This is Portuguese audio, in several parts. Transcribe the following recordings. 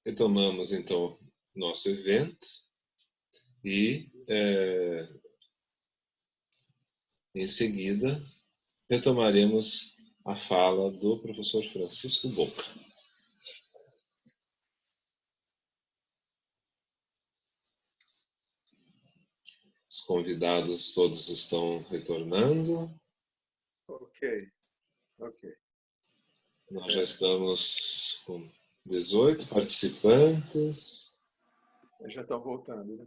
Retomamos, então, nosso evento e, em seguida, retomaremos a fala do professor Francisco Boca. Os convidados todos estão retornando. Ok. Nós já estamos com 18 participantes. Já estão voltando,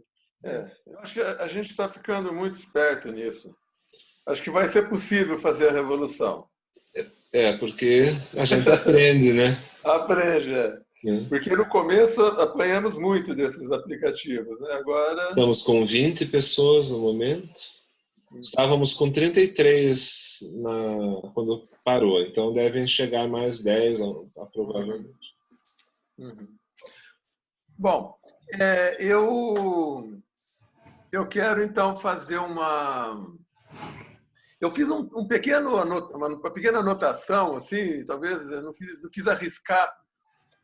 né? Eu acho que a gente está ficando muito esperto nisso. Acho que vai ser possível fazer a revolução. Porque a gente aprende, né? Aprende, Porque no começo apanhamos muito desses aplicativos, né? Agora... Estamos com 20 pessoas no momento. Estávamos com 33 quando parou, então devem chegar mais 10, provavelmente. Bom, eu quero então fazer uma... Eu fiz uma pequena anotação, assim, talvez eu não quis arriscar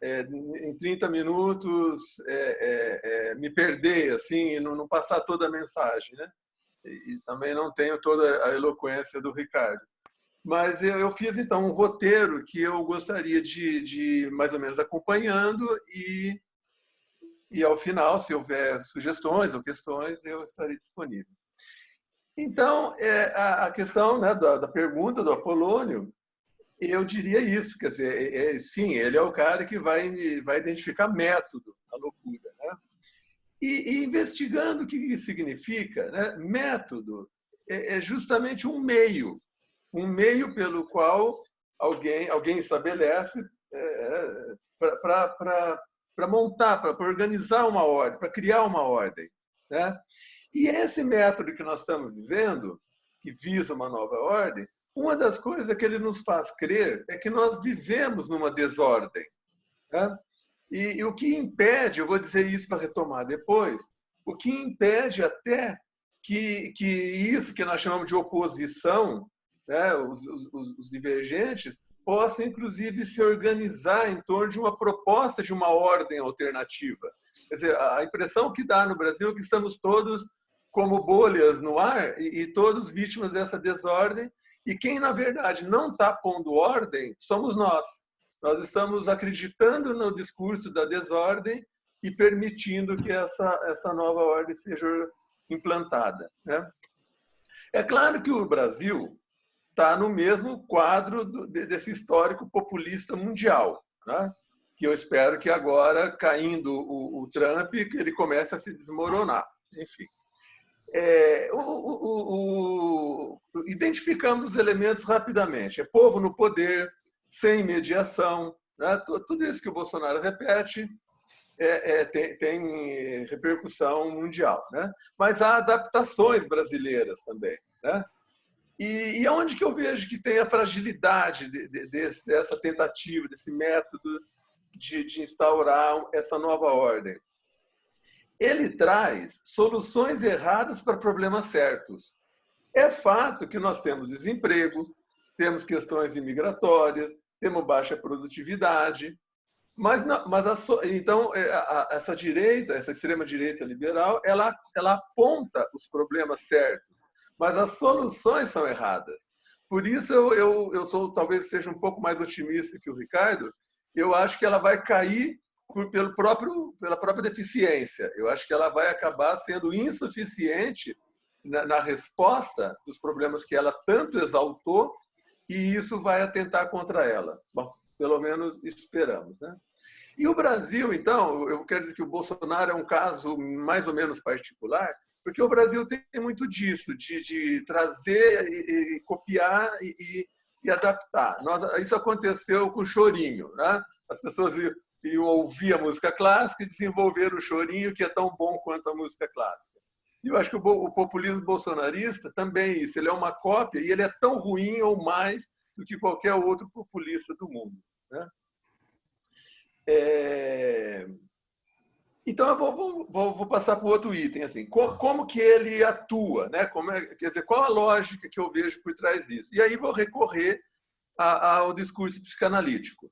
em 30 minutos me perder assim, e não passar toda a mensagem, né? E também não tenho toda a eloquência do Ricardo. Mas eu fiz, então, um roteiro que eu gostaria de mais ou menos acompanhando e ao final, se houver sugestões ou questões, eu estarei disponível. Então, a questão, né, da pergunta do Apolônio, eu diria isso, quer dizer, sim, ele é o cara que vai identificar método na loucura, né? E investigando o que isso significa, né? Método é justamente um meio pelo qual alguém estabelece para montar, para organizar uma ordem, para criar uma ordem, né? E esse método que nós estamos vivendo, que visa uma nova ordem, uma das coisas que ele nos faz crer é que nós vivemos numa desordem, né? E o que impede, eu vou dizer isso para retomar depois, o que impede até que isso que nós chamamos de oposição, né, os divergentes, possam, inclusive, se organizar em torno de uma proposta de uma ordem alternativa. Quer dizer, a impressão que dá no Brasil é que estamos todos como bolhas no ar e todos vítimas dessa desordem, e quem, na verdade, não está pondo ordem somos nós. Nós estamos acreditando no discurso da desordem e permitindo que essa nova ordem seja implantada, né? É claro que o Brasil está no mesmo quadro desse histórico populista mundial, né? Que eu espero que agora, caindo o Trump, que ele comece a se desmoronar. Enfim. Identificamos os elementos rapidamente. É povo no poder, sem mediação, né? Tudo isso que o Bolsonaro repete tem repercussão mundial, né? Mas há adaptações brasileiras também, né? E onde que eu vejo que tem a fragilidade dessa tentativa, desse método de instaurar essa nova ordem? Ele traz soluções erradas para problemas certos. É fato que nós temos desemprego, temos questões imigratórias, temos baixa produtividade, então essa direita, essa extrema direita liberal, ela aponta os problemas certos, mas as soluções são erradas. Por isso eu talvez seja um pouco mais otimista que o Ricardo. Eu acho que ela vai cair pela própria deficiência. Eu acho que ela vai acabar sendo insuficiente na resposta dos problemas que ela tanto exaltou, e isso vai atentar contra ela. Bom, pelo menos esperamos, né? E o Brasil, então, eu quero dizer que o Bolsonaro é um caso mais ou menos particular, porque o Brasil tem muito disso, de trazer e copiar e adaptar. Isso aconteceu com o chorinho, né? As pessoas iam ouvir a música clássica e desenvolver o chorinho, que é tão bom quanto a música clássica. E eu acho que o populismo bolsonarista também é isso. Ele é uma cópia e ele é tão ruim ou mais do que qualquer outro populista do mundo, né? Então, eu vou passar para o outro item. Assim, como que ele atua? Né? Quer dizer, qual a lógica que eu vejo por trás disso? E aí vou recorrer ao discurso psicanalítico.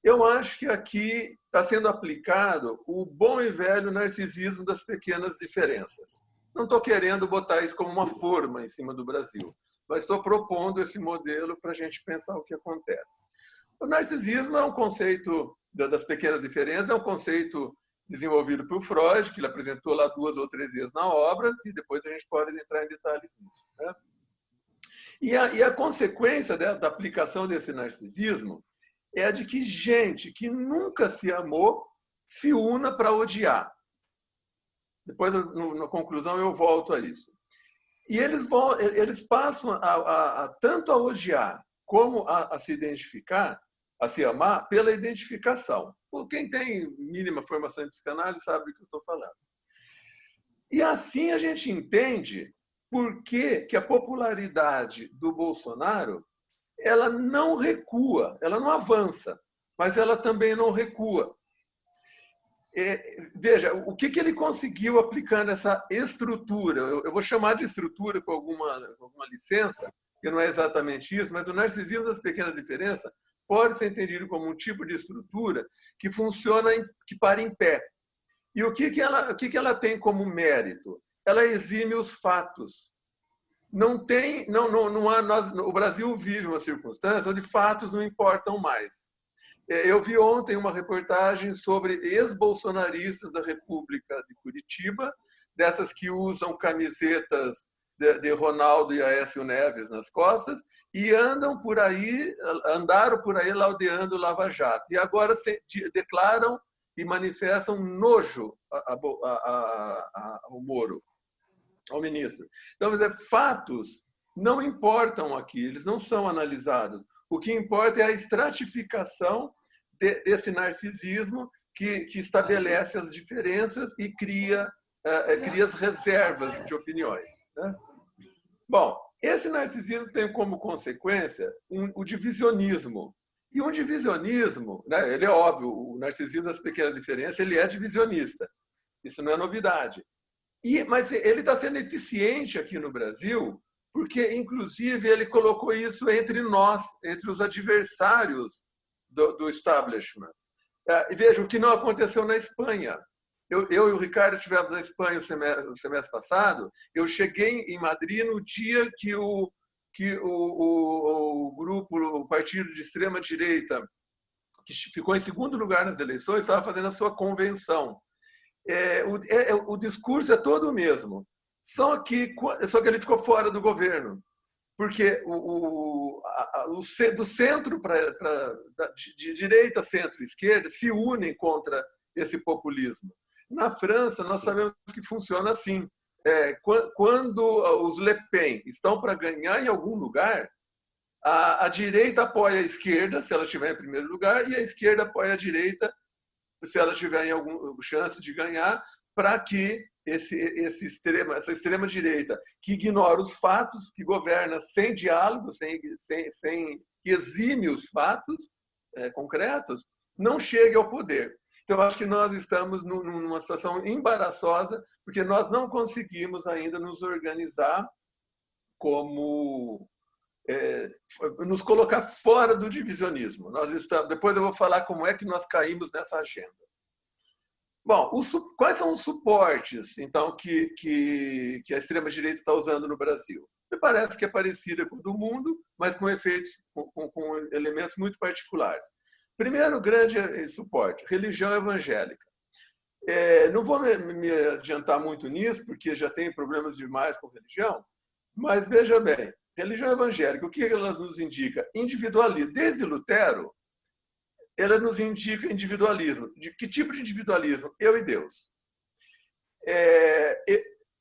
Eu acho que aqui está sendo aplicado o bom e velho narcisismo das pequenas diferenças. Não estou querendo botar isso como uma forma em cima do Brasil, mas estou propondo esse modelo para a gente pensar o que acontece. O narcisismo é um conceito das pequenas diferenças, é um conceito desenvolvido por Freud, que ele apresentou lá 2 ou 3 vezes na obra, e depois a gente pode entrar em detalhes nisso, né? E a consequência da aplicação desse narcisismo é a de que gente que nunca se amou se una para odiar. Depois, na conclusão, eu volto a isso. E eles passam tanto a odiar como a se identificar, a se amar, pela identificação. Quem tem mínima formação em psicanálise sabe do que eu estou falando. E assim a gente entende por que a popularidade do Bolsonaro ela não recua, ela não avança, mas ela também não recua. Veja, o que ele conseguiu aplicando essa estrutura? Eu vou chamar de estrutura com alguma licença, que não é exatamente isso, mas o narcisismo das pequenas diferenças pode ser entendido como um tipo de estrutura que funciona, que para em pé. E o que ela tem como mérito? Ela exime os fatos. O Brasil vive uma circunstância onde fatos não importam mais. Eu vi ontem uma reportagem sobre ex-bolsonaristas da República de Curitiba, dessas que usam camisetas de Ronaldo e Aécio Neves nas costas, e andaram por aí laudeando o Lava Jato. E agora declaram e manifestam nojo ao Moro, ao ministro. Então, fatos não importam aqui, eles não são analisados. O que importa é a estratificação desse narcisismo que estabelece as diferenças e cria as reservas de opiniões, né? Bom, esse narcisismo tem como consequência o divisionismo. E um divisionismo, né, ele é óbvio, o narcisismo das pequenas diferenças, ele é divisionista. Isso não é novidade. Mas ele está sendo eficiente aqui no Brasil, porque, inclusive, ele colocou isso entre nós, entre os adversários do establishment. E veja, o que não aconteceu na Espanha. Eu e o Ricardo estivemos na Espanha o semestre passado. Eu cheguei em Madrid no dia que o grupo, o partido de extrema-direita, que ficou em segundo lugar nas eleições, estava fazendo a sua convenção. O discurso é todo o mesmo, só que ele ficou fora do governo, porque do centro de direita, centro e esquerda se unem contra esse populismo. Na França, nós sabemos que funciona assim. Quando os Le Pen estão para ganhar em algum lugar, a direita apoia a esquerda, se ela estiver em primeiro lugar, e a esquerda apoia a direita, se ela tiver alguma chance de ganhar, para que essa extrema direita, que ignora os fatos, que governa sem diálogo, sem exime os fatos concretos, não chegue ao poder. Então, acho que nós estamos numa situação embaraçosa, porque nós não conseguimos ainda nos organizar como nos colocar fora do divisionismo. Depois eu vou falar como é que nós caímos nessa agenda. Bom, quais são os suportes, então, que a extrema-direita está usando no Brasil? Me parece que é parecida com o do mundo, mas com efeitos, com elementos muito particulares. Primeiro grande suporte, religião evangélica. Não vou me adiantar muito nisso, porque já tem problemas demais com religião, mas veja bem, religião evangélica, o que ela nos indica? Individualismo. Desde Lutero, ela nos indica individualismo. De que tipo de individualismo? Eu e Deus.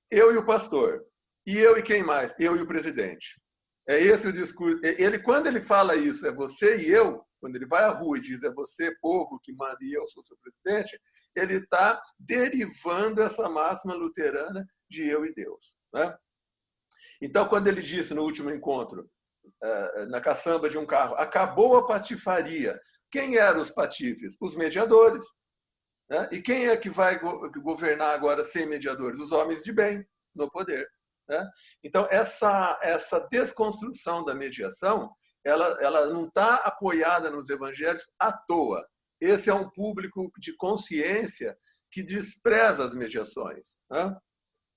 Eu e o pastor. E eu e quem mais? Eu e o presidente. É esse o discurso. Quando ele fala isso, é você e eu, quando ele vai à rua e diz é você, povo, que manda e eu sou seu presidente, ele está derivando essa máxima luterana de eu e Deus, né? Então, quando ele disse no último encontro, na caçamba de um carro, acabou a patifaria. Quem eram os patifes? Os mediadores, né? E quem é que vai governar agora sem mediadores? Os homens de bem no poder, né? Então, essa desconstrução da mediação, ela não está apoiada nos evangelhos à toa. esse é um público de consciência que despreza as mediações, né?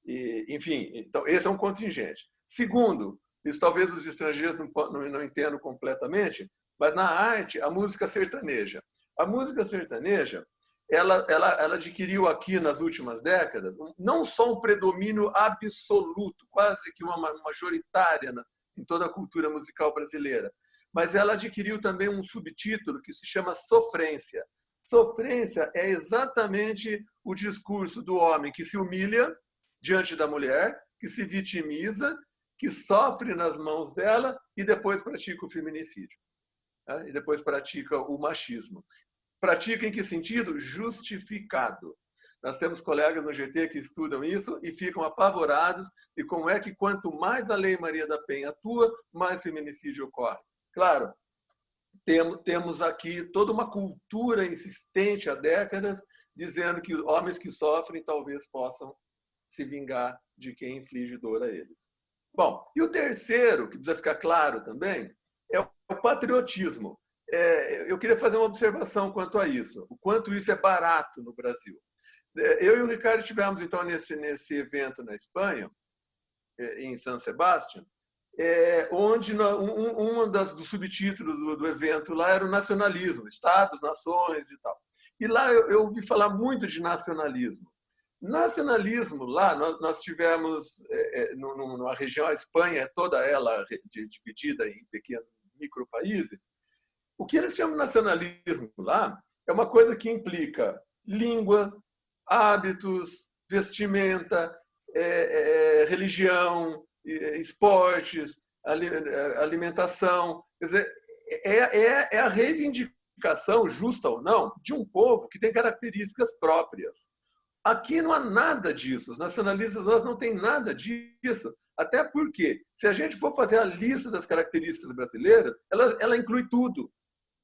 E, enfim, então, esse é um contingente. Segundo, isso talvez os estrangeiros não entendam completamente, mas na arte, a música sertaneja. A música sertaneja, ela adquiriu aqui nas últimas décadas não só um predomínio absoluto, quase que uma majoritária em toda a cultura musical brasileira, mas ela adquiriu também um subtítulo que se chama sofrência. Sofrência é exatamente o discurso do homem que se humilha diante da mulher, que se vitimiza, que sofre nas mãos dela e depois pratica o feminicídio, né? E depois pratica o machismo. Pratica em que sentido? Justificado. Nós temos colegas no GT que estudam isso e ficam apavorados de como é que quanto mais a Lei Maria da Penha atua, mais feminicídio ocorre. Claro, temos aqui toda uma cultura insistente há décadas dizendo que homens que sofrem talvez possam se vingar de quem inflige dor a eles. Bom, e o terceiro, que precisa ficar claro também, é o patriotismo. Eu queria fazer uma observação quanto a isso, o quanto isso é barato no Brasil. Eu e o Ricardo estivemos, então, nesse evento na Espanha, em San Sebastián, onde dos subtítulos do evento lá era o nacionalismo, Estados, nações e tal. E lá eu ouvi falar muito de nacionalismo. Nacionalismo, lá nós tivemos, numa região, a Espanha é toda ela dividida em pequenos micropaíses. O que eles chamam de nacionalismo lá é uma coisa que implica língua, hábitos, vestimenta, religião, esportes, alimentação. Quer dizer, é a reivindicação, justa ou não, de um povo que tem características próprias. Aqui não há nada disso. Os nacionalistas nós não têm nada disso. Até porque, se a gente for fazer a lista das características brasileiras, ela inclui tudo.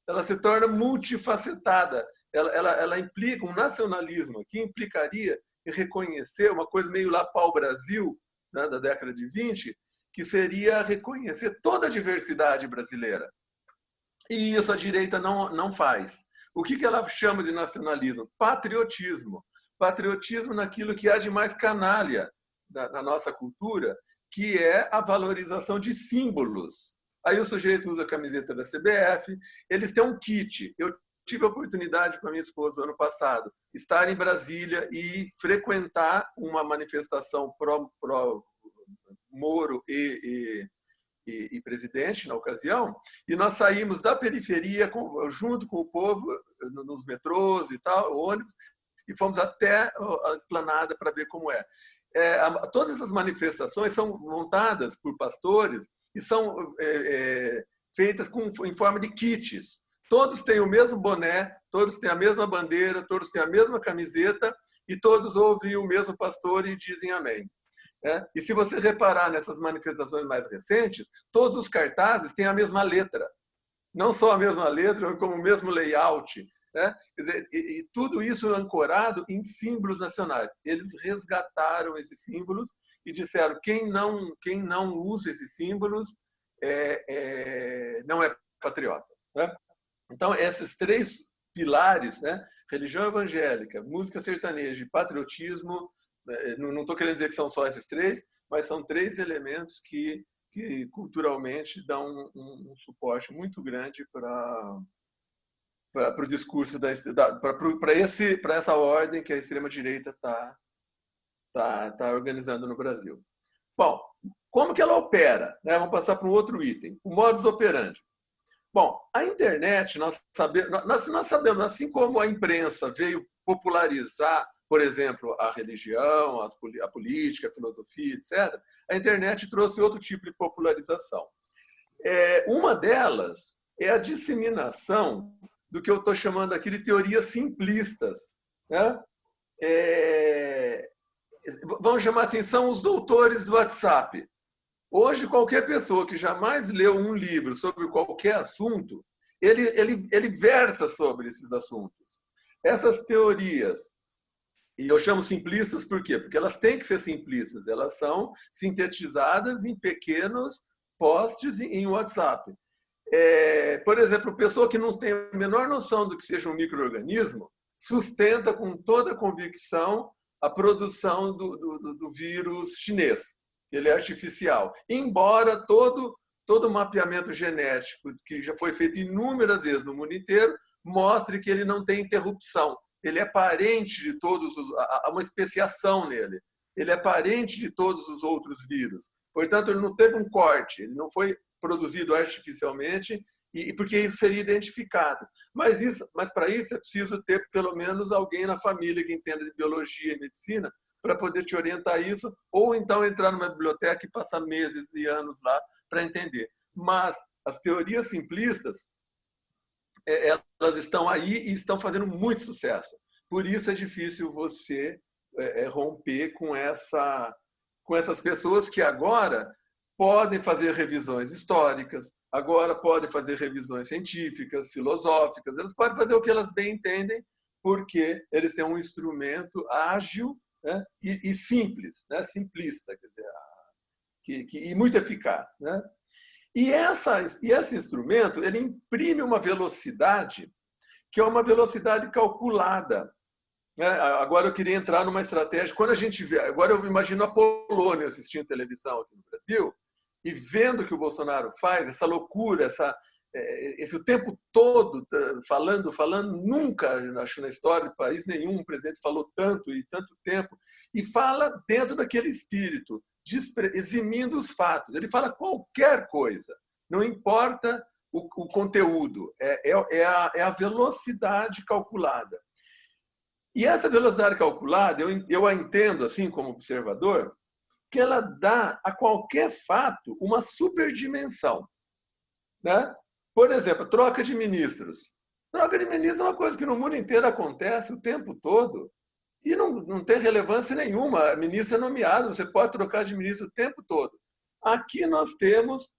Ela se torna multifacetada. Ela implica um nacionalismo que implicaria em reconhecer uma coisa meio lá pau-brasil, né, da década de 20, que seria reconhecer toda a diversidade brasileira. E isso a direita não faz. O que ela chama de nacionalismo? Patriotismo. Patriotismo naquilo que há de mais canalha na nossa cultura, que é a valorização de símbolos. Aí o sujeito usa a camiseta da CBF, eles têm um kit. Eu tive a oportunidade com a minha esposa ano passado, estar em Brasília e frequentar uma manifestação pró-Moro e presidente na ocasião, e nós saímos da periferia junto com o povo nos metrôs e tal, ônibus, e fomos até a esplanada para ver como é. Todas essas manifestações são montadas por pastores e são feitas em forma de kits. Todos têm o mesmo boné, todos têm a mesma bandeira, todos têm a mesma camiseta e todos ouvem o mesmo pastor e dizem amém. E se você reparar nessas manifestações mais recentes, todos os cartazes têm a mesma letra. Não só a mesma letra, como o mesmo layout. Quer dizer, e tudo isso ancorado em símbolos nacionais. Eles resgataram esses símbolos e disseram quem não usa esses símbolos não é patriota. Né? Então, esses três pilares, né? Religião evangélica, música sertaneja e patriotismo, não estou querendo dizer que são só esses três, mas são três elementos que culturalmente dão um suporte muito grande para o discurso para essa ordem que a extrema-direita está organizando no Brasil. Bom, como que ela opera? Vamos passar para um outro item, o modus operandi. Bom, a internet, nós sabemos, assim como a imprensa veio popularizar, por exemplo, a religião, a política, a filosofia, etc., a internet trouxe outro tipo de popularização. Uma delas é a disseminação do que eu estou chamando aqui de teorias simplistas. Né? Vamos chamar assim, são os doutores do WhatsApp. Hoje, qualquer pessoa que jamais leu um livro sobre qualquer assunto, ele versa sobre esses assuntos. Essas teorias, e eu chamo simplistas por quê? Porque elas têm que ser simplistas, elas são sintetizadas em pequenos posts em WhatsApp. Por exemplo, pessoa que não tem a menor noção do que seja um micro-organismo sustenta com toda a convicção a produção do vírus chinês, que ele é artificial. Embora todo o mapeamento genético, que já foi feito inúmeras vezes no mundo inteiro, mostre que ele não tem interrupção. Ele é parente de todos, há uma especiação nele. Ele é parente de todos os outros vírus. Portanto, ele não teve um corte, ele não foi produzido artificialmente, porque isso seria identificado. Mas para isso é preciso ter pelo menos alguém na família que entenda de biologia e medicina para poder te orientar isso, ou então entrar numa biblioteca e passar meses e anos lá para entender. Mas as teorias simplistas, elas estão aí e estão fazendo muito sucesso. Por isso é difícil você romper com essas pessoas que agora podem fazer revisões históricas, agora podem fazer revisões científicas, filosóficas, elas podem fazer o que elas bem entendem, porque eles têm um instrumento ágil, né, e simples, né, simplista, quer dizer, e muito eficaz, né? E esse instrumento ele imprime uma velocidade que é uma velocidade calculada. Agora eu queria entrar numa estratégia. Quando a gente vê, agora eu imagino a Polônia assistindo televisão aqui no Brasil e vendo o que o Bolsonaro faz, essa loucura, esse o tempo todo falando, nunca, acho, na história do país nenhum um presidente falou tanto e tanto tempo, e fala dentro daquele espírito, eximindo os fatos. Ele fala qualquer coisa, não importa o conteúdo, é a velocidade calculada. E essa velocidade calculada, eu a entendo, assim como observador, que ela dá a qualquer fato uma superdimensão, né? Por exemplo, troca de ministros. Troca de ministros é uma coisa que no mundo inteiro acontece o tempo todo e não tem relevância nenhuma. A ministra é nomeada, você pode trocar de ministro o tempo todo. Aqui nós temos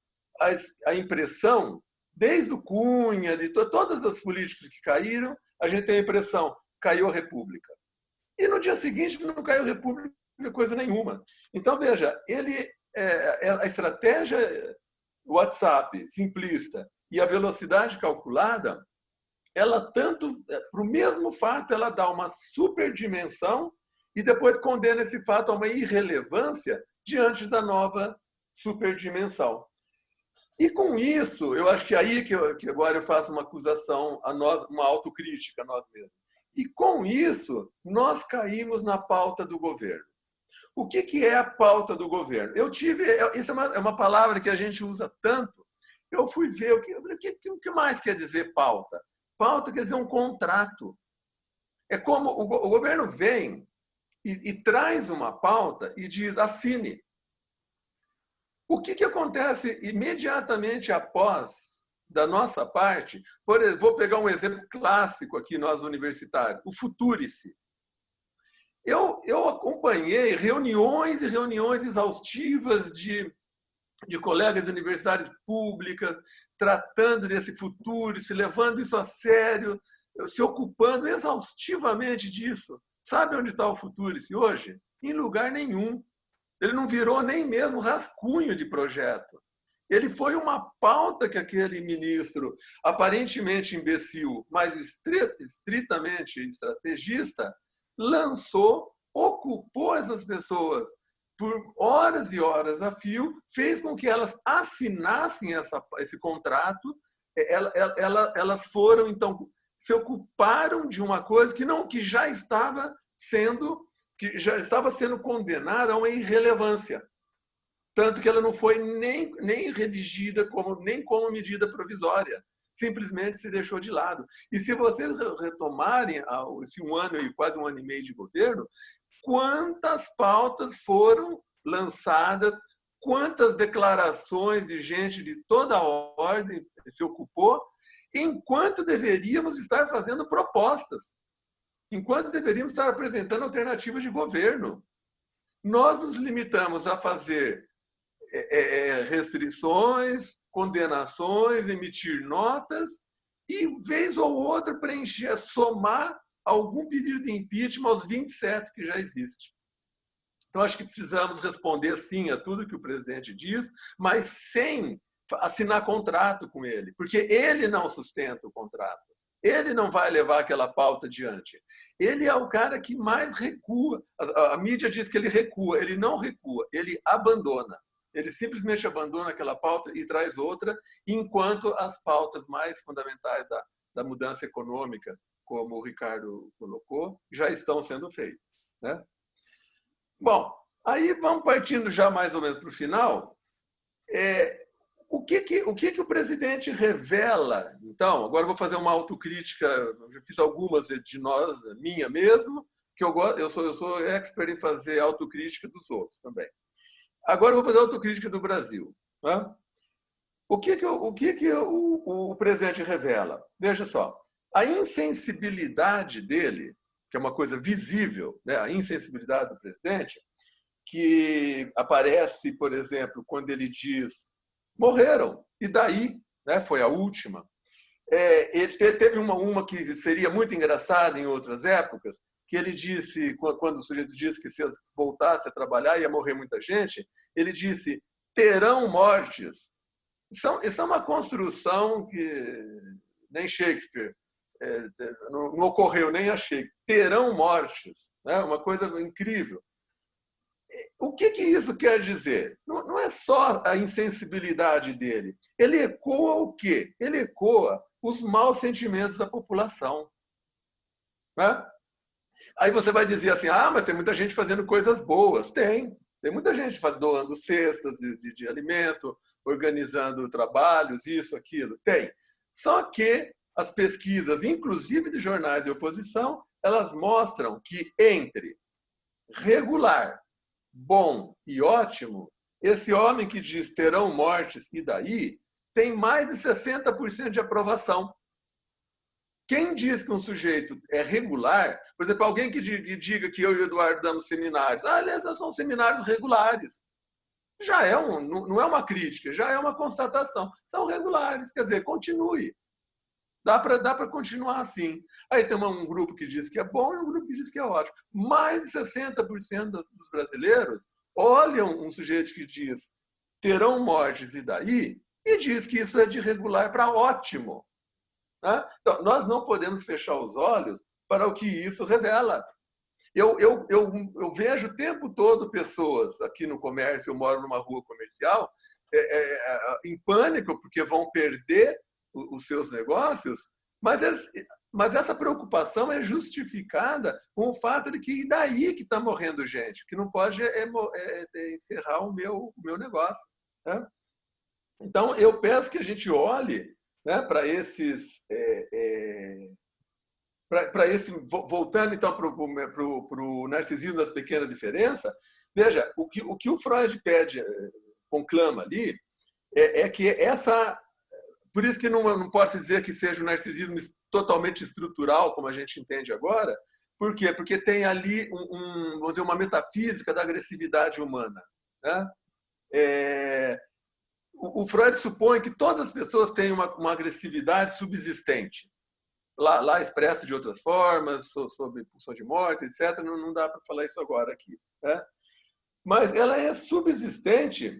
a impressão, desde o Cunha, de todos os políticos que caíram, a gente tem a impressão, caiu a República. E no dia seguinte não caiu a República coisa nenhuma. Então, veja, a estratégia WhatsApp simplista e a velocidade calculada, ela tanto, para o mesmo fato, ela dá uma superdimensão e depois condena esse fato a uma irrelevância diante da nova superdimensão. E com isso, eu acho que é aí que agora eu faço uma acusação a nós, uma autocrítica a nós mesmos. E com isso, nós caímos na pauta do governo. O que é a pauta do governo? Isso é uma palavra que a gente usa tanto. Eu fui ver o que mais quer dizer pauta. Pauta quer dizer um contrato. É como o governo vem e traz uma pauta e diz, assine. O que acontece imediatamente após, da nossa parte? Por exemplo, vou pegar um exemplo clássico aqui, nós universitários, o Futurice. Eu acompanhei reuniões e reuniões exaustivas de colegas de universidades públicas, tratando desse Futurice, levando isso a sério, se ocupando exaustivamente disso. Sabe onde está o Futurice hoje? Em lugar nenhum. Ele não virou nem mesmo rascunho de projeto. Ele foi uma pauta que aquele ministro, aparentemente imbecil, mas estritamente estrategista, lançou, ocupou essas pessoas por horas e horas a fio, fez com que elas assinassem esse contrato, elas foram, então, se ocuparam de uma coisa que já estava sendo condenada a uma irrelevância. Tanto que ela não foi nem redigida nem como medida provisória. Simplesmente se deixou de lado. E se vocês retomarem esse quase um ano e meio de governo, quantas pautas foram lançadas, quantas declarações de gente de toda a ordem se ocupou, enquanto deveríamos estar fazendo propostas, enquanto deveríamos estar apresentando alternativas de governo. Nós nos limitamos a fazer restrições, condenações, emitir notas e, vez ou outra, preencher, somar algum pedido de impeachment aos 27 que já existem. Então, acho que precisamos responder, sim, a tudo que o presidente diz, mas sem assinar contrato com ele, porque ele não sustenta o contrato. Ele não vai levar aquela pauta adiante. Ele é o cara que mais recua. A mídia diz que ele recua. Ele não recua, ele abandona. Ele simplesmente abandona aquela pauta e traz outra, enquanto as pautas mais fundamentais da mudança econômica, como o Ricardo colocou, já estão sendo feitas, né? Bom, aí vamos partindo já mais ou menos para o final. O que o presidente revela? Então, agora eu vou fazer uma autocrítica, eu já fiz algumas de nós, minha mesmo, que eu sou expert em fazer autocrítica dos outros também. Agora eu vou fazer autocrítica do Brasil, né? O que o presidente revela? Veja só, a insensibilidade dele, que é uma coisa visível, né? A insensibilidade do presidente, que aparece, por exemplo, quando ele diz morreram, e daí, né? Foi a última. Ele teve uma que seria muito engraçada em outras épocas, que ele disse, quando o sujeito disse que se voltasse a trabalhar ia morrer muita gente, ele disse, terão mortes. Isso é uma construção que nem Shakespeare, não ocorreu nem a Shakespeare. Terão mortes, né? Uma coisa incrível. O que isso quer dizer? Não é só a insensibilidade dele. Ele ecoa o quê? Ele ecoa os maus sentimentos da população, né? Aí você vai dizer assim, mas tem muita gente fazendo coisas boas. Tem muita gente doando cestas de alimento, organizando trabalhos, isso, aquilo. Tem. Só que as pesquisas, inclusive de jornais de oposição, elas mostram que entre regular, bom e ótimo, esse homem que diz terão mortes e daí, tem mais de 60% de aprovação. Quem diz que um sujeito é regular, por exemplo, alguém que diga que eu e o Eduardo damos seminários, aliás, são seminários regulares. Já não é uma crítica, já é uma constatação. São regulares, quer dizer, continue. Dá para continuar assim. Aí tem um grupo que diz que é bom e um grupo que diz que é ótimo. Mais de 60% dos brasileiros olham um sujeito que diz terão mortes e daí, e diz que isso é de regular para ótimo. Então, nós não podemos fechar os olhos para o que isso revela. Eu vejo o tempo todo pessoas aqui no comércio, eu moro numa rua comercial, em pânico porque vão perder os seus negócios, mas essa preocupação é justificada com o fato de que e daí que está morrendo gente, que não pode encerrar o meu negócio, né? Então, eu peço que a gente olhe, né, para esses... voltando então para o narcisismo das pequenas diferenças, veja, o que o Freud pede, conclama ali, é que essa... Por isso que não posso dizer que seja um narcisismo totalmente estrutural, como a gente entende agora. Por quê? Porque tem ali vamos dizer, uma metafísica da agressividade humana, né? O Freud supõe que todas as pessoas têm uma agressividade subsistente, lá expressa de outras formas, sobre pulsão de morte, etc. Não dá para falar isso agora aqui, né? Mas ela é subsistente,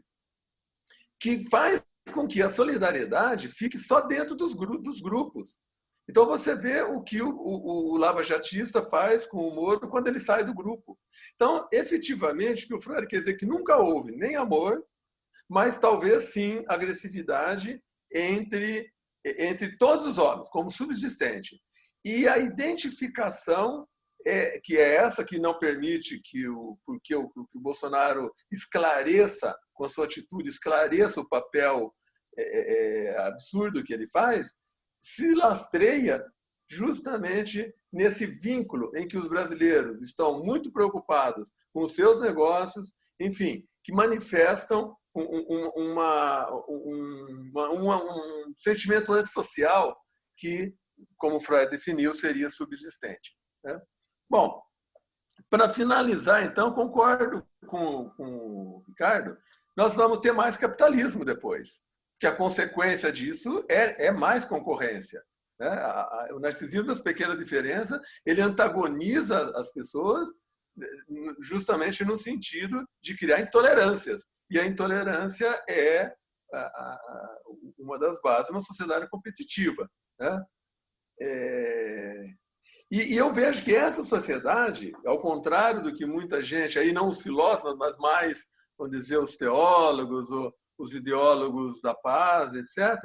que faz com que a solidariedade fique só dentro dos grupos. Então você vê o que o lava-jatista faz com o Moro quando ele sai do grupo. Então, efetivamente, o que o Freire quer dizer que nunca houve nem amor, mas talvez sim agressividade entre todos os homens, como subsistente. E a identificação, que é essa que não permite que o Bolsonaro esclareça, com a sua atitude, esclareça o papel absurdo que ele faz, se lastreia justamente nesse vínculo em que os brasileiros estão muito preocupados com os seus negócios, enfim, que manifestam um sentimento antissocial que, como Freud definiu, seria subsistente, né? Bom, para finalizar, então, concordo com o Ricardo, nós vamos ter mais capitalismo depois, que a consequência disso é mais concorrência, né? O narcisismo das pequenas diferenças, ele antagoniza as pessoas justamente no sentido de criar intolerâncias. E a intolerância é uma das bases de uma sociedade competitiva, né? E eu vejo que essa sociedade, ao contrário do que muita gente, aí não os filósofos, mas mais, vamos dizer, os teólogos, os ideólogos da paz, etc.,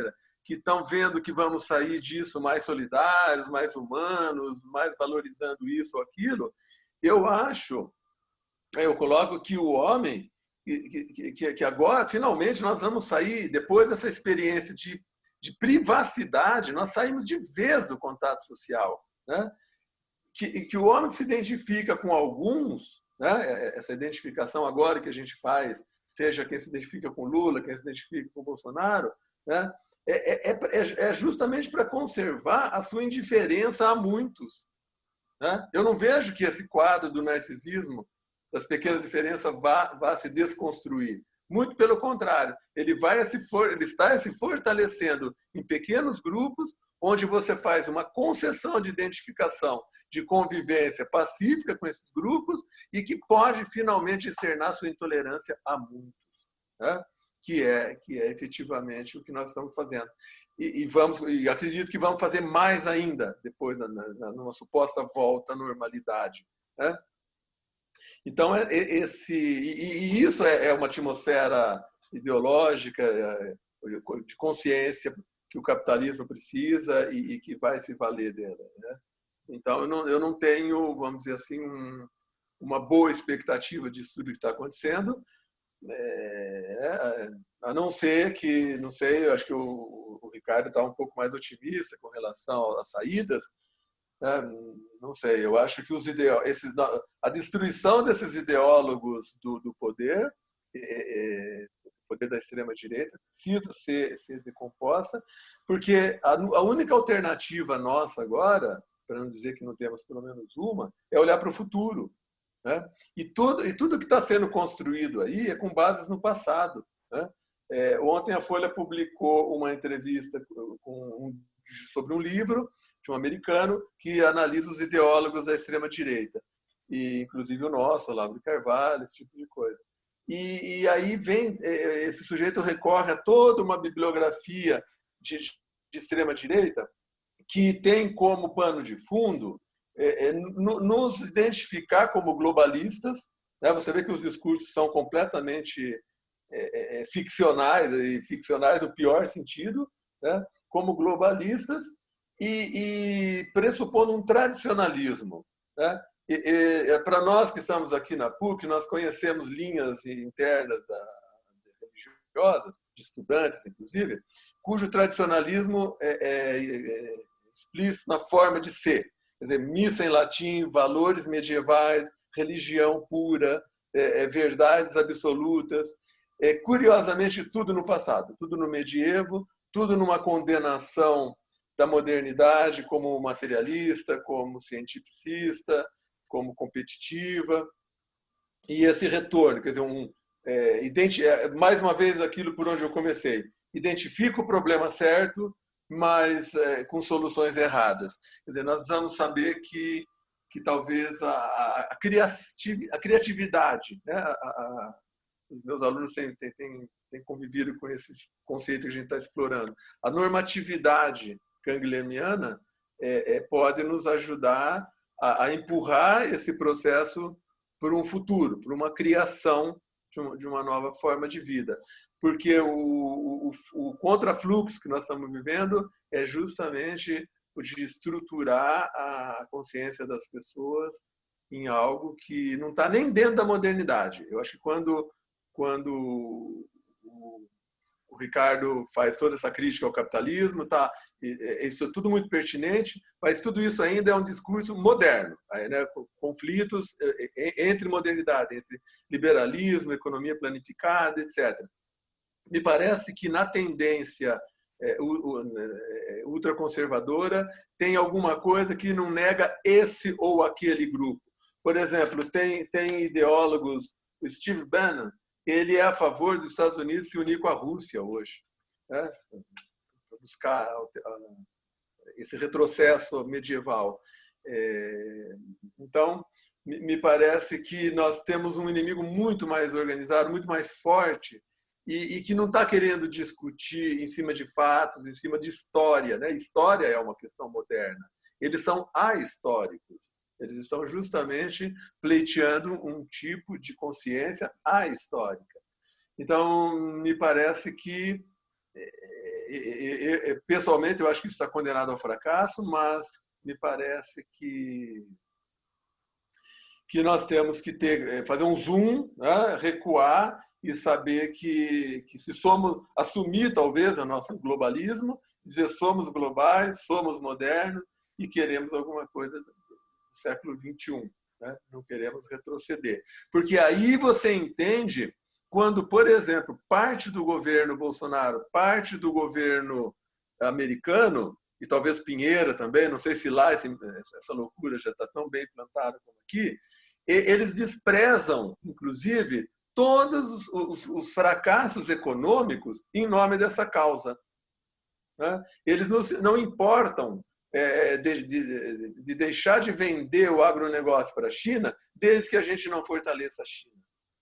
que estão vendo que vamos sair disso mais solidários, mais humanos, mais valorizando isso ou aquilo, eu coloco que o homem, que agora, finalmente, nós vamos sair, depois dessa experiência de privacidade, nós saímos de vez do contato social, né? Que o homem que se identifica com alguns, né? Essa identificação agora que a gente faz, seja quem se identifica com Lula, quem se identifica com Bolsonaro, né? É justamente para conservar a sua indiferença a muitos, né? Eu não vejo que esse quadro do narcisismo, das pequenas diferenças, vá se desconstruir. Muito pelo contrário, ele está se fortalecendo em pequenos grupos, onde você faz uma concessão de identificação, de convivência pacífica com esses grupos e que pode finalmente externar sua intolerância a muitos, né? Que é efetivamente o que nós estamos fazendo. E acredito que vamos fazer mais ainda depois, numa suposta volta à normalidade, né? Então, isso é uma atmosfera ideológica, de consciência que o capitalismo precisa e que vai se valer dela, né? Então, eu não tenho, vamos dizer assim, uma boa expectativa disso tudo que está acontecendo, a não ser que, não sei, eu acho que o Ricardo está um pouco mais otimista com relação às saídas, né? Não sei, eu acho que a destruição desses ideólogos do poder, o poder da extrema-direita, precisa ser decomposta, porque a única alternativa nossa agora, para não dizer que não temos pelo menos uma, é olhar para o futuro, né? E tudo que está sendo construído aí é com bases no passado, né? Ontem a Folha publicou uma entrevista sobre um livro de um americano que analisa os ideólogos da extrema-direita, e inclusive o nosso, Olavo de Carvalho, esse tipo de coisa. E aí esse sujeito recorre a toda uma bibliografia de extrema-direita que tem como pano de fundo nos identificar como globalistas, né? Você vê que os discursos são completamente ficcionais, e ficcionais no pior sentido, né? Como globalistas e pressupondo um tradicionalismo, né? Para nós que estamos aqui na PUC, nós conhecemos linhas internas religiosas, de estudantes, inclusive, cujo tradicionalismo é explícito na forma de ser. Quer dizer, missa em latim, valores medievais, religião pura, verdades absolutas. Curiosamente, tudo no passado, tudo no medievo, tudo numa condenação da modernidade como materialista, como cientificista, como competitiva. E esse retorno, quer dizer, mais uma vez aquilo por onde eu comecei, identifica o problema certo, mas com soluções erradas. Quer dizer, nós precisamos saber que talvez a criatividade, né? Os meus alunos têm convivido com esses conceitos que a gente está explorando. A normatividade gangleniana pode nos ajudar a empurrar esse processo por um futuro, por uma criação de uma nova forma de vida. Porque o contrafluxo que nós estamos vivendo é justamente o de estruturar a consciência das pessoas em algo que não está nem dentro da modernidade. Eu acho que quando o Ricardo faz toda essa crítica ao capitalismo, isso é tudo muito pertinente, mas tudo isso ainda é um discurso moderno, né? Conflitos entre modernidade, entre liberalismo, economia planificada, etc. Me parece que na tendência ultraconservadora tem alguma coisa que não nega esse ou aquele grupo. Por exemplo, tem ideólogos, o Steve Bannon, ele é a favor dos Estados Unidos se unir com a Rússia hoje, né? Para buscar esse retrocesso medieval. Então, me parece que nós temos um inimigo muito mais organizado, muito mais forte, e que não está querendo discutir em cima de fatos, em cima de história, né? História é uma questão moderna. Eles são ahistóricos. Eles estão justamente pleiteando um tipo de consciência ahistórica. Então, me parece que, pessoalmente, eu acho que isso está condenado ao fracasso, mas me parece que nós temos que fazer um zoom, né? Recuar e saber que se somos, assumir talvez o nosso globalismo, dizer somos globais, somos modernos e queremos alguma coisa do século XXI, né? Não queremos retroceder. Porque aí você entende quando, por exemplo, parte do governo Bolsonaro, parte do governo americano, e talvez Pinheira também, não sei se lá essa loucura já está tão bem plantada como aqui, eles desprezam, inclusive, todos os fracassos econômicos em nome dessa causa. Né? Eles não importam de deixar de vender o agronegócio para a China desde que a gente não fortaleça a China.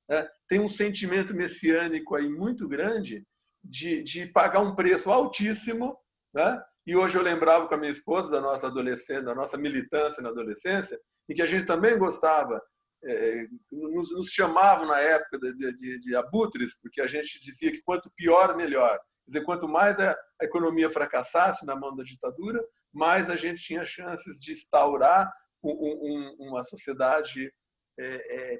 Né? Tem um sentimento messiânico aí muito grande de pagar um preço altíssimo, né? E hoje eu lembrava com a minha esposa da nossa adolescência, da nossa militância na adolescência, e que a gente também gostava, nos chamavam na época de abutres, porque a gente dizia que quanto pior, melhor. Quer dizer, quanto mais a economia fracassasse na mão da ditadura, mais a gente tinha chances de instaurar uma sociedade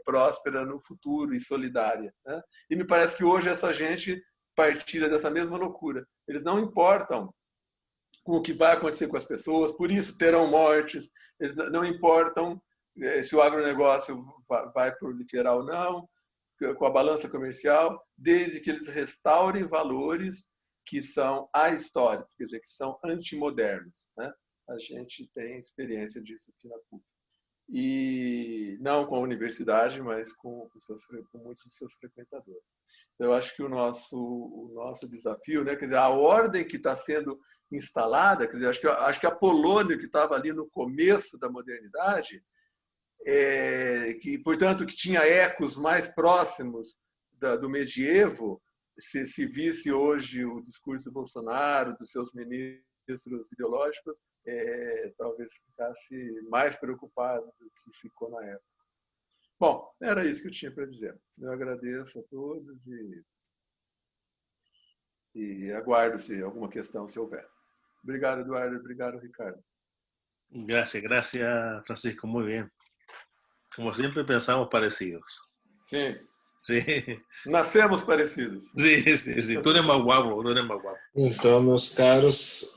próspera no futuro e solidária. Né? E me parece que hoje essa gente partilha dessa mesma loucura. Eles não importam com o que vai acontecer com as pessoas, por isso terão mortes, eles não importam se o agronegócio vai proliferar ou não, com a balança comercial, desde que eles restaurem valores que são ahistóricos, quer dizer, que são antimodernos. Né? A gente tem experiência disso aqui na PUC. E não com a universidade, mas com muitos dos seus frequentadores. Eu acho que o nosso desafio, né, quer dizer, a ordem que está sendo instalada, quer dizer, acho que a Polônia, que estava ali no começo da modernidade, que, portanto, que tinha ecos mais próximos do medievo, se visse hoje o discurso do Bolsonaro, dos seus ministros ideológicos, talvez ficasse mais preocupado do que ficou na época. Bom, era isso que eu tinha para dizer. Eu agradeço a todos e aguardo se alguma questão, se houver. Obrigado, Eduardo. Obrigado, Ricardo. Gracias, Francisco. Muy bien. Como siempre pensamos parecidos. Sim. Sí. Nascemos parecidos. Sí. Tú eres más guapo, Então, meus caros,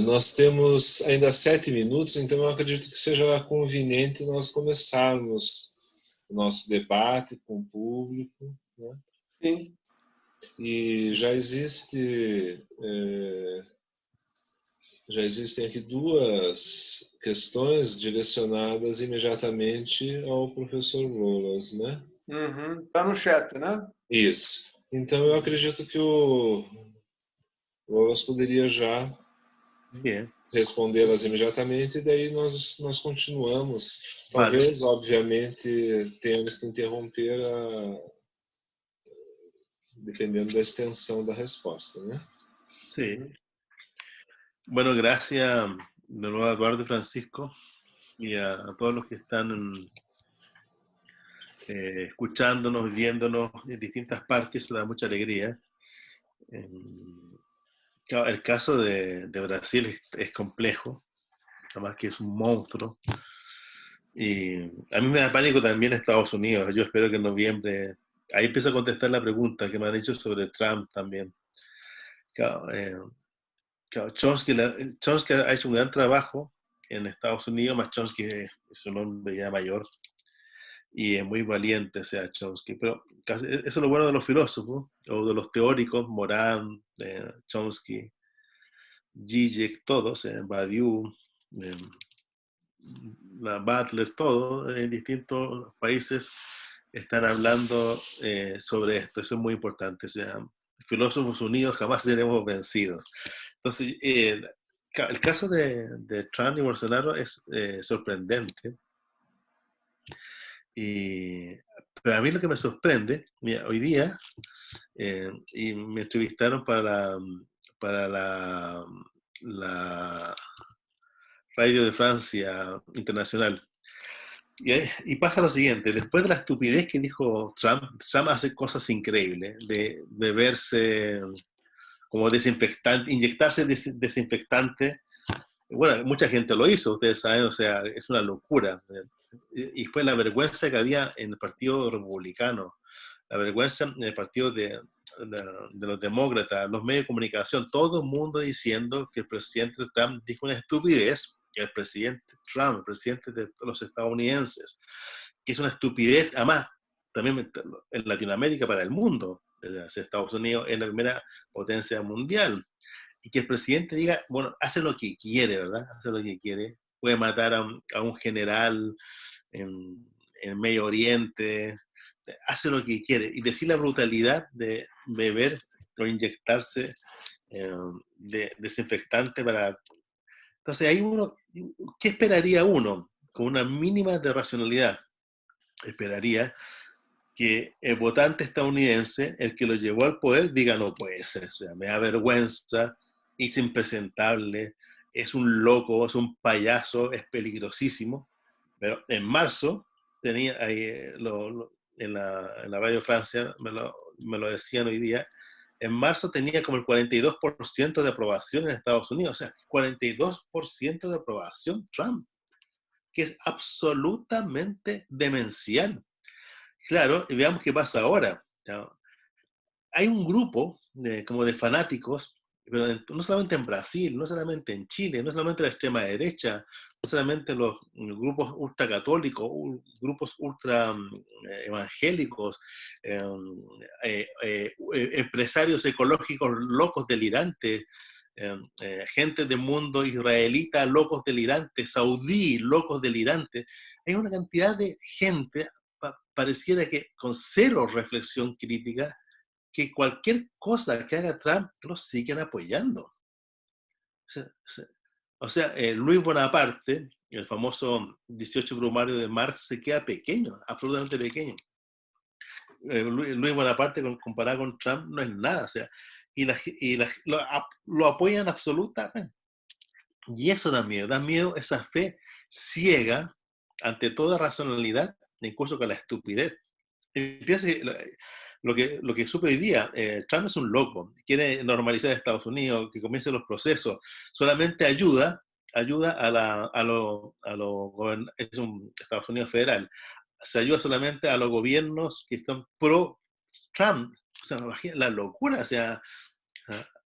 nós temos ainda 7 minutos, então eu acredito que seja conveniente nós começarmos o nosso debate com o público. Né? Sim. E já existem aqui 2 questões direcionadas imediatamente ao professor Rolas, né? Tá no chat, né? Isso. Então eu acredito que o Rolas poderia já respondê-las imediatamente e daí nós continuamos. Talvez, vale. Obviamente, tenhamos que interromper dependendo da extensão da resposta, né? Sí. Bueno, gracias de nuevo a Eduardo y Francisco y a todos los que están escuchándonos, viéndonos en distintas partes. Eso da mucha alegría. El caso de Brasil es complejo, además que es un monstruo. Y a mí me da pánico también Estados Unidos. Yo espero que en noviembre... Ahí empiezo a contestar la pregunta que me han hecho sobre Trump también. Chomsky ha hecho un gran trabajo en Estados Unidos, más Chomsky es un hombre ya mayor y es muy valiente, o sea, Chomsky. Pero eso es lo bueno de los filósofos o de los teóricos, Morán, Chomsky, Zizek, todos, Badiou, Butler, todos en distintos países están hablando sobre esto. Eso es muy importante. O sea, filósofos unidos jamás seremos vencidos. Entonces, el caso de Trump y Bolsonaro es sorprendente, Pero a mí lo que me sorprende, mira, hoy día, y me entrevistaron para la Radio de Francia Internacional. Y pasa lo siguiente, después de la estupidez que dijo Trump, Trump hace cosas increíbles, de verse como desinfectante, inyectarse desinfectante. Bueno, mucha gente lo hizo, ustedes saben, o sea, es una locura. Y fue la vergüenza que había en el Partido Republicano, la vergüenza en el Partido de los Demócratas, los medios de comunicación, todo el mundo diciendo que el presidente Trump dijo una estupidez, que el presidente Trump, el presidente de los estadounidenses, que es una estupidez, además, también en Latinoamérica para el mundo. Estados Unidos es la primera potencia mundial. Y que el presidente diga, bueno, hace lo que quiere, ¿verdad? Hace lo que quiere. Puede matar a un general en Medio Oriente, hace lo que quiere. Y decir la brutalidad de beber o inyectarse de desinfectante para... Entonces, ahí uno, ¿qué esperaría uno? Con una mínima de racionalidad. Esperaría que el votante estadounidense, el que lo llevó al poder, diga no puede ser, o sea, me da vergüenza, es impresentable, es un loco, es un payaso, es peligrosísimo. Pero en marzo, tenía en la Radio Francia, me lo decían hoy día, en marzo tenía como el 42% de aprobación en Estados Unidos, o sea, 42% de aprobación Trump, que es absolutamente demencial. Claro, y veamos qué pasa ahora. ¿No? Hay un grupo como de fanáticos, pero no solamente en Brasil, no solamente en Chile, no solamente la extrema derecha, no solamente los grupos ultracatólicos, grupos ultra evangélicos, empresarios ecológicos locos delirantes, gente del mundo israelita locos delirantes, saudí locos delirantes. Hay una cantidad de gente, pareciera que con cero reflexión crítica, que cualquier cosa que haga Trump lo siguen apoyando. O sea, Luis Bonaparte, el famoso 18 brumario de Marx, se queda pequeño, absolutamente pequeño. Luis Bonaparte comparado con Trump no es nada, o sea, lo apoyan absolutamente. Y eso da miedo esa fe ciega ante toda racionalidad, incluso con la estupidez. Piensa que lo que supe hoy día, Trump es un loco, quiere normalizar Estados Unidos, que comiencen los procesos, solamente ayuda es un Estados Unidos federal, se ayuda solamente a los gobiernos que están pro-Trump, o sea, la locura, o sea,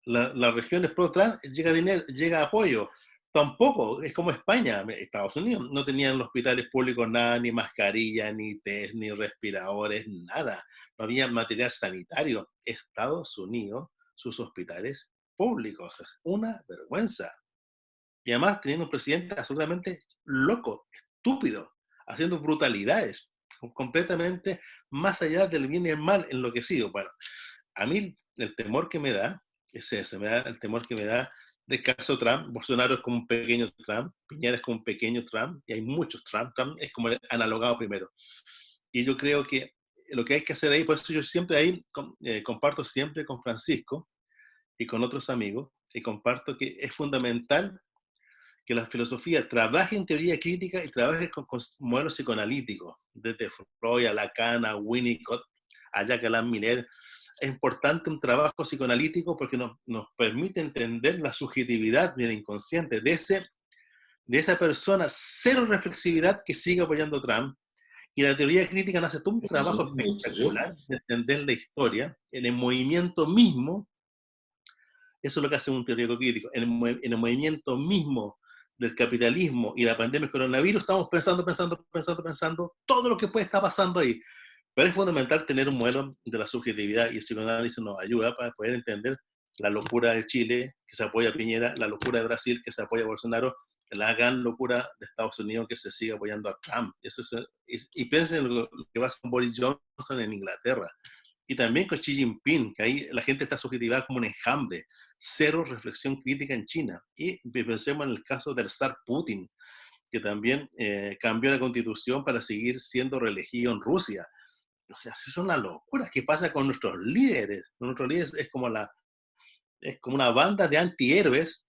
las regiones pro-Trump llega dinero, llega apoyo. Tampoco, es como España, Estados Unidos, no tenían los hospitales públicos nada, ni mascarilla, ni test, ni respiradores, nada. No había material sanitario. Estados Unidos, sus hospitales públicos, es una vergüenza. Y además teniendo un presidente absolutamente loco, estúpido, haciendo brutalidades, completamente más allá del bien y el mal, enloquecido. Bueno, a mí el temor que me da es ese, me da el temor que me da del caso Trump. Bolsonaro es como un pequeño Trump, Piñera es como un pequeño Trump, y hay muchos Trump. Trump es como el analogado primero. Y yo creo que lo que hay que hacer ahí, por eso yo siempre ahí comparto siempre con Francisco y con otros amigos, y comparto que es fundamental que la filosofía trabaje en teoría crítica y trabaje con modelos psicoanalíticos, desde Freud a Lacan, a Winnicott, a Jacques Alain Miller. Es importante un trabajo psicoanalítico porque nos permite entender la subjetividad del inconsciente de esa persona, cero reflexividad que sigue apoyando a Trump. Y la teoría crítica nos hace todo un trabajo espectacular de entender la historia, en el movimiento mismo. Eso es lo que hace un teórico crítico. En el movimiento mismo del capitalismo y la pandemia del coronavirus, estamos pensando todo lo que puede estar pasando ahí. Pero es fundamental tener un modelo de la subjetividad, y el psicoanálisis nos ayuda para poder entender la locura de Chile, que se apoya a Piñera, la locura de Brasil, que se apoya a Bolsonaro, la gran locura de Estados Unidos, que se sigue apoyando a Trump. Y piensen en lo que va a hacer con Boris Johnson en Inglaterra. Y también con Xi Jinping, que ahí la gente está subjetivada como un enjambre, cero reflexión crítica en China. Y pensemos en el caso del zar Putin, que también cambió la constitución para seguir siendo reelegido en Rusia. O sea, eso es una locura. ¿Qué pasa con nuestros líderes? Nuestros líderes es como una banda de antihéroes